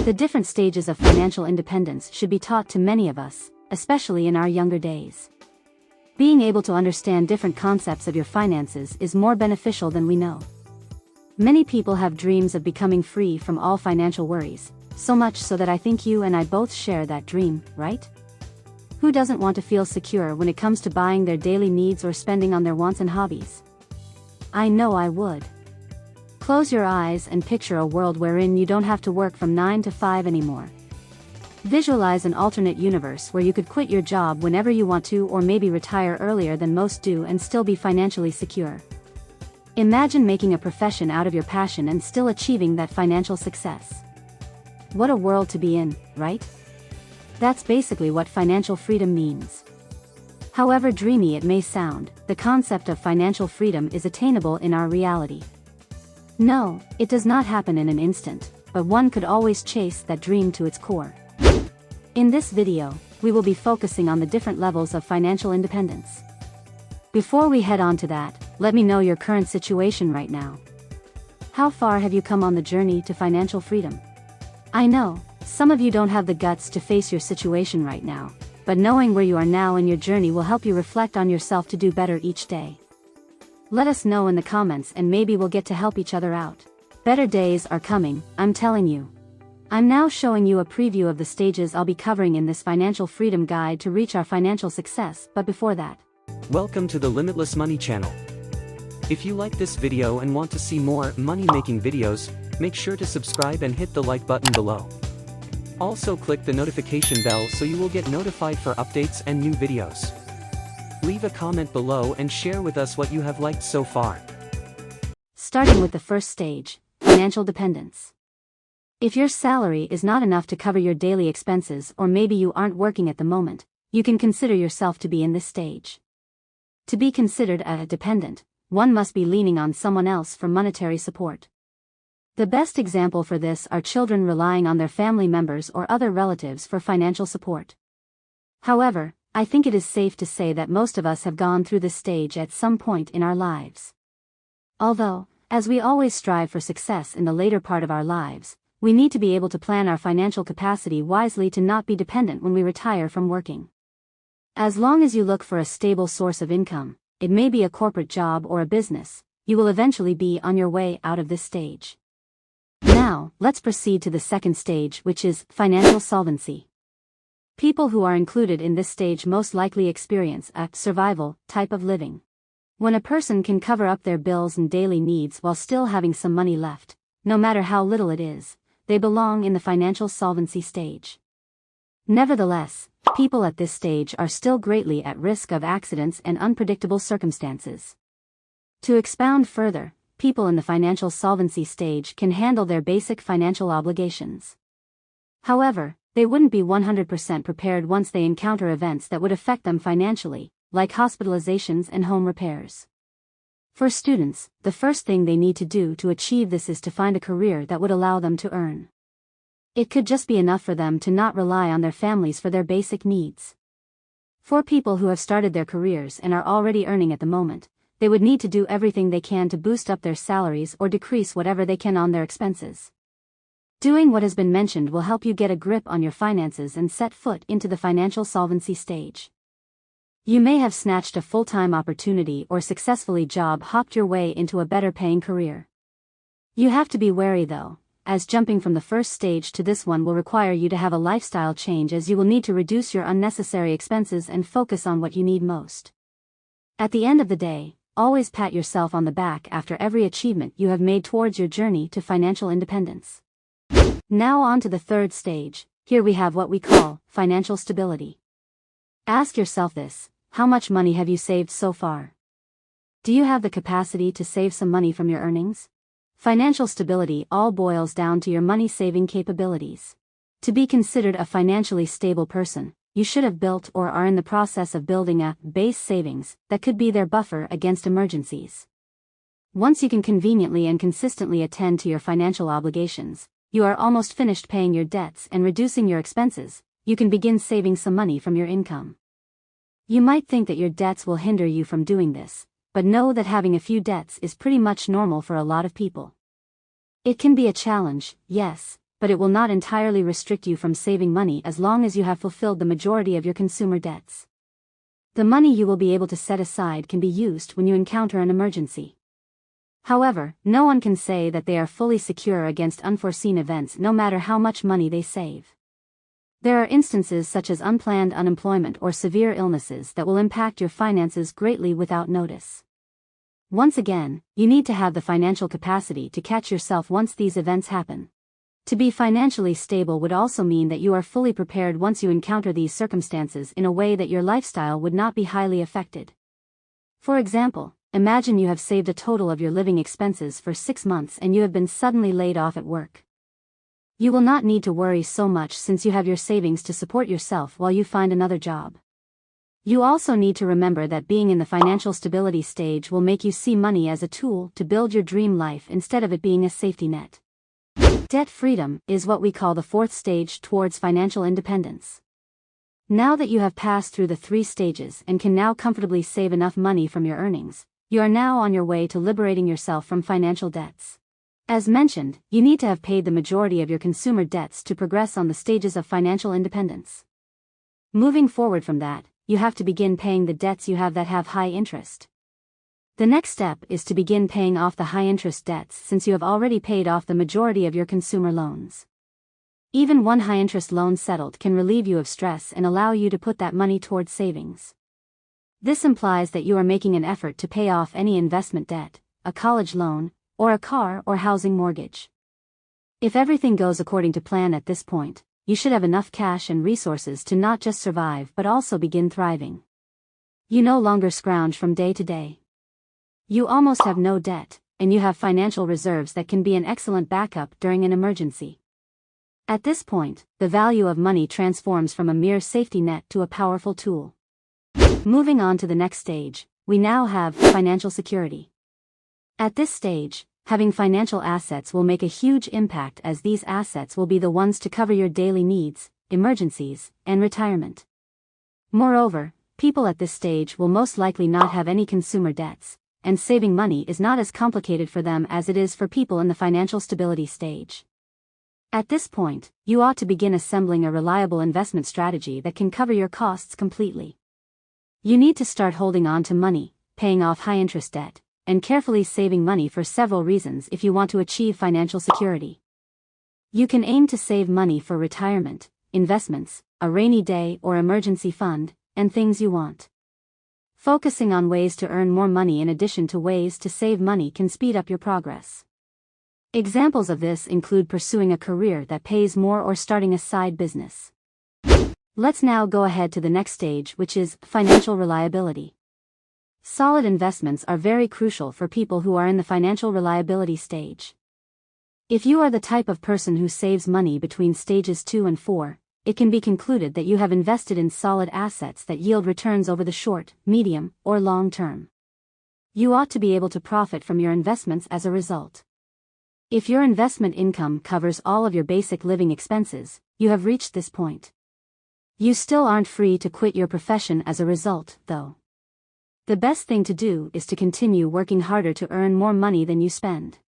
The different stages of financial independence should be taught to many of us, especially in our younger days. Being able to understand different concepts of your finances is more beneficial than we know. Many people have dreams of becoming free from all financial worries, so much so that I think you and I both share that dream, right? Who doesn't want to feel secure when it comes to buying their daily needs or spending on their wants and hobbies? I know I would. Close your eyes and picture a world wherein you don't have to work from 9 to 5 anymore. Visualize an alternate universe where you could quit your job whenever you want to, or maybe retire earlier than most do and still be financially secure. Imagine making a profession out of your passion and still achieving that financial success. What a world to be in, right? That's basically what financial freedom means. However dreamy it may sound, the concept of financial freedom is attainable in our reality. No, it does not happen in an instant, but one could always chase that dream to its core. In this video, we will be focusing on the different levels of financial independence. Before we head on to that, let me know your current situation right now. How far have you come on the journey to financial freedom? I know, some of you don't have the guts to face your situation right now, but knowing where you are now in your journey will help you reflect on yourself to do better each day. Let us know in the comments and maybe we'll get to help each other out. Better days are coming, I'm telling you. I'm now showing you a preview of the stages I'll be covering in this financial freedom guide to reach our financial success, but before that. Welcome to the Limitless Money channel. If you like this video and want to see more money-making videos, make sure to subscribe and hit the like button below. Also click the notification bell so you will get notified for updates and new videos. Leave a comment below and share with us what you have liked so far. Starting with the first stage, financial dependence. If your salary is not enough to cover your daily expenses, or maybe you aren't working at the moment, you can consider yourself to be in this stage. To be considered a dependent, one must be leaning on someone else for monetary support. The best example for this are children relying on their family members or other relatives for financial support. However, I think it is safe to say that most of us have gone through this stage at some point in our lives. Although, as we always strive for success in the later part of our lives, we need to be able to plan our financial capacity wisely to not be dependent when we retire from working. As long as you look for a stable source of income, it may be a corporate job or a business, you will eventually be on your way out of this stage. Now, let's proceed to the second stage, which is financial solvency. People who are included in this stage most likely experience a survival type of living. When a person can cover up their bills and daily needs while still having some money left, no matter how little it is, they belong in the financial solvency stage. Nevertheless, people at this stage are still greatly at risk of accidents and unpredictable circumstances. To expound further, people in the financial solvency stage can handle their basic financial obligations. However, they wouldn't be 100% prepared once they encounter events that would affect them financially, like hospitalizations and home repairs. For students, the first thing they need to do to achieve this is to find a career that would allow them to earn. It could just be enough for them to not rely on their families for their basic needs. For people who have started their careers and are already earning at the moment, they would need to do everything they can to boost up their salaries or decrease whatever they can on their expenses. Doing what has been mentioned will help you get a grip on your finances and set foot into the financial solvency stage. You may have snatched a full-time opportunity or successfully job hopped your way into a better paying career. You have to be wary though, as jumping from the first stage to this one will require you to have a lifestyle change, as you will need to reduce your unnecessary expenses and focus on what you need most. At the end of the day, always pat yourself on the back after every achievement you have made towards your journey to financial independence. Now on to the third stage. Here we have what we call financial stability. Ask yourself this: how much money have you saved so far? Do you have the capacity to save some money from your earnings? Financial stability all boils down to your money-saving capabilities. To be considered a financially stable person, you should have built or are in the process of building a base savings that could be their buffer against emergencies. Once you can conveniently and consistently attend to your financial obligations, you are almost finished paying your debts and reducing your expenses, you can begin saving some money from your income. You might think that your debts will hinder you from doing this, but know that having a few debts is pretty much normal for a lot of people. It can be a challenge, yes, but it will not entirely restrict you from saving money as long as you have fulfilled the majority of your consumer debts. The money you will be able to set aside can be used when you encounter an emergency. However, no one can say that they are fully secure against unforeseen events no matter how much money they save. There are instances such as unplanned unemployment or severe illnesses that will impact your finances greatly without notice. Once again, you need to have the financial capacity to catch yourself once these events happen. To be financially stable would also mean that you are fully prepared once you encounter these circumstances in a way that your lifestyle would not be highly affected. For example, imagine you have saved a total of your living expenses for 6 months and you have been suddenly laid off at work. You will not need to worry so much since you have your savings to support yourself while you find another job. You also need to remember that being in the financial stability stage will make you see money as a tool to build your dream life instead of it being a safety net. Debt freedom is what we call the 4th stage towards financial independence. Now that you have passed through the 3 stages and can now comfortably save enough money from your earnings, you are now on your way to liberating yourself from financial debts. As mentioned, you need to have paid the majority of your consumer debts to progress on the stages of financial independence. Moving forward from that, you have to begin paying the debts you have that have high interest. The next step is to begin paying off the high interest debts since you have already paid off the majority of your consumer loans. Even one high interest loan settled can relieve you of stress and allow you to put that money towards savings. This implies that you are making an effort to pay off any investment debt, a college loan, or a car or housing mortgage. If everything goes according to plan at this point, you should have enough cash and resources to not just survive but also begin thriving. You no longer scrounge from day to day. You almost have no debt, and you have financial reserves that can be an excellent backup during an emergency. At this point, the value of money transforms from a mere safety net to a powerful tool. Moving on to the next stage, we now have financial security. At this stage, having financial assets will make a huge impact as these assets will be the ones to cover your daily needs, emergencies, and retirement. Moreover, people at this stage will most likely not have any consumer debts, and saving money is not as complicated for them as it is for people in the financial stability stage. At this point, you ought to begin assembling a reliable investment strategy that can cover your costs completely. You need to start holding on to money, paying off high-interest debt, and carefully saving money for several reasons if you want to achieve financial security. You can aim to save money for retirement, investments, a rainy day or emergency fund, and things you want. Focusing on ways to earn more money in addition to ways to save money can speed up your progress. Examples of this include pursuing a career that pays more or starting a side business. Let's now go ahead to the next stage, which is financial reliability. Solid investments are very crucial for people who are in the financial reliability stage. If you are the type of person who saves money between stages 2 and 4, it can be concluded that you have invested in solid assets that yield returns over the short, medium, or long term. You ought to be able to profit from your investments as a result. If your investment income covers all of your basic living expenses, you have reached this point. You still aren't free to quit your profession as a result, though. The best thing to do is to continue working harder to earn more money than you spend.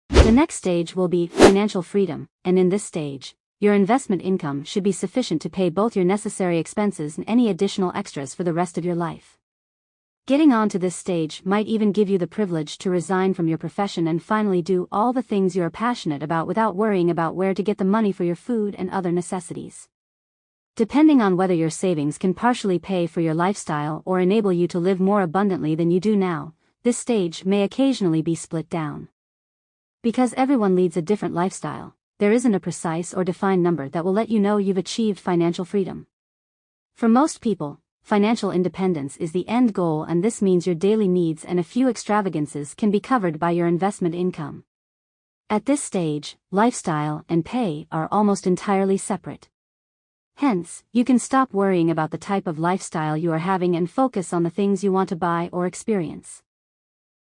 The next stage will be financial freedom, and in this stage, your investment income should be sufficient to pay both your necessary expenses and any additional extras for the rest of your life. Getting on to this stage might even give you the privilege to resign from your profession and finally do all the things you are passionate about without worrying about where to get the money for your food and other necessities. Depending on whether your savings can partially pay for your lifestyle or enable you to live more abundantly than you do now, this stage may occasionally be split down. Because everyone leads a different lifestyle, there isn't a precise or defined number that will let you know you've achieved financial freedom. For most people, financial independence is the end goal, and this means your daily needs and a few extravagances can be covered by your investment income. At this stage, lifestyle and pay are almost entirely separate. Hence, you can stop worrying about the type of lifestyle you are having and focus on the things you want to buy or experience.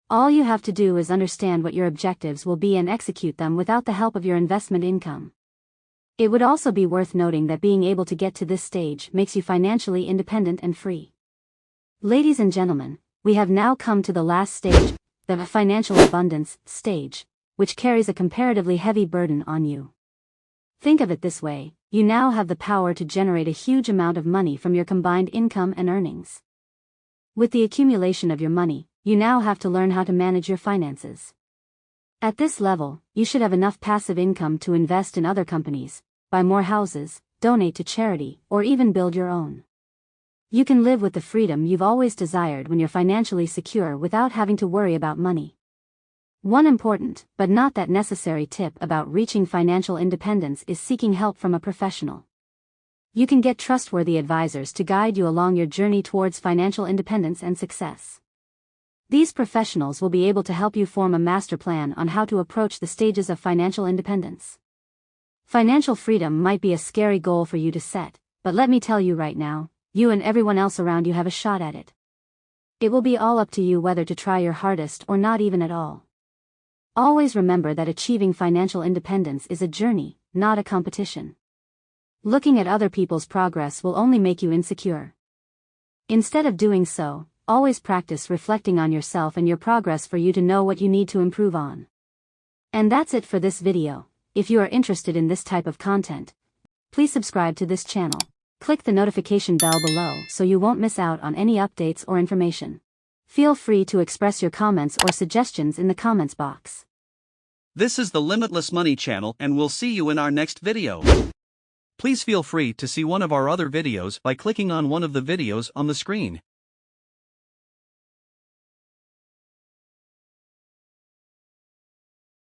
All you have to do is understand what your objectives will be and execute them without the help of your investment income. It would also be worth noting that being able to get to this stage makes you financially independent and free. Ladies and gentlemen, we have now come to the last stage, the financial abundance stage, which carries a comparatively heavy burden on you. Think of it this way, you now have the power to generate a huge amount of money from your combined income and earnings. With the accumulation of your money, you now have to learn how to manage your finances. At this level, you should have enough passive income to invest in other companies, buy more houses, donate to charity, or even build your own. You can live with the freedom you've always desired when you're financially secure without having to worry about money. One important, but not that necessary tip about reaching financial independence is seeking help from a professional. You can get trustworthy advisors to guide you along your journey towards financial independence and success. These professionals will be able to help you form a master plan on how to approach the stages of financial independence. Financial freedom might be a scary goal for you to set, but let me tell you right now, you and everyone else around you have a shot at it. It will be all up to you whether to try your hardest or not even at all. Always remember that achieving financial independence is a journey, not a competition. Looking at other people's progress will only make you insecure. Instead of doing so, always practice reflecting on yourself and your progress for you to know what you need to improve on. And that's it for this video. If you are interested in this type of content, please subscribe to this channel. Click the notification bell below so you won't miss out on any updates or information. Feel free to express your comments or suggestions in the comments box. This is the Limitless Money channel, and we'll see you in our next video. Please feel free to see one of our other videos by clicking on one of the videos on the screen.